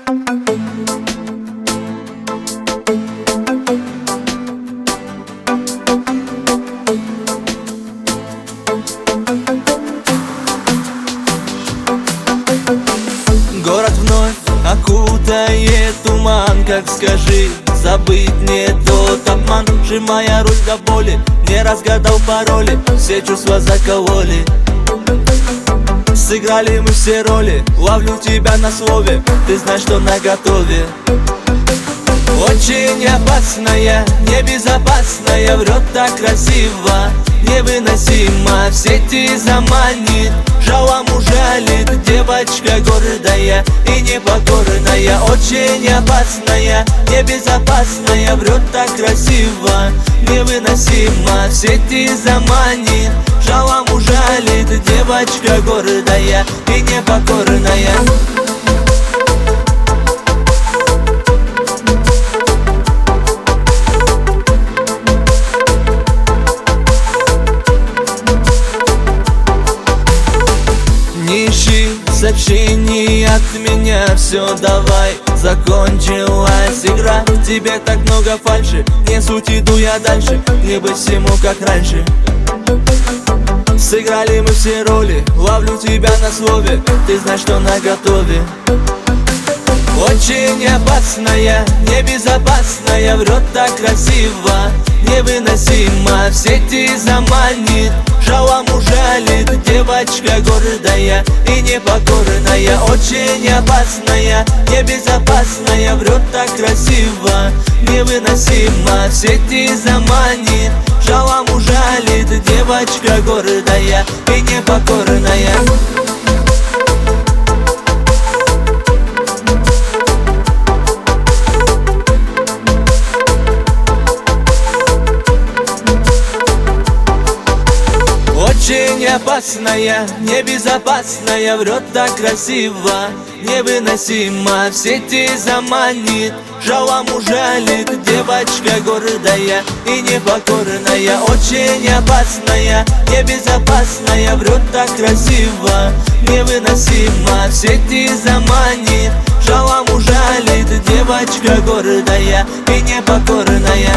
Город вновь окутает туман, как скажи, забыть не тот обман. Сжимая руль до боли, не разгадал пароли, все чувства закололи. Сыграли мы все роли, ловлю тебя на слове, ты знаешь, что наготове. Очень опасная, небезопасная, врет так красиво, невыносимо, в сети заманит, жалом ужалит. Девочка гордая и непокорная, очень опасная, небезопасная, врет так красиво, невыносимо, в сети заманит, жалом ужалит. Девочка гордая и непокорная. Не ищи сообщений от меня, все, давай, закончилась игра. В тебе так много фальши, не суть, иду я дальше, не быть всему как раньше. Сыграли мы все роли, ловлю тебя на слове, ты знаешь, что наготове. Очень опасная, небезопасная, врет так красиво, невыносимо, в сети заманит, жалом ужалит. Девочка гордая и непокорная, очень опасная, небезопасная, врет так красиво, невыносимо, в сети заманит, жалом ужалит. Девочка гордая и непокорная. Очень опасная, небезопасная, врет так красиво, невыносимо, в сети заманит, жалом ужалит. Девочка гордая и непокорная, очень опасная, небезопасная, врет так красиво, невыносимо, в сети заманит, жалом ужалит. Девочка гордая и непокорная.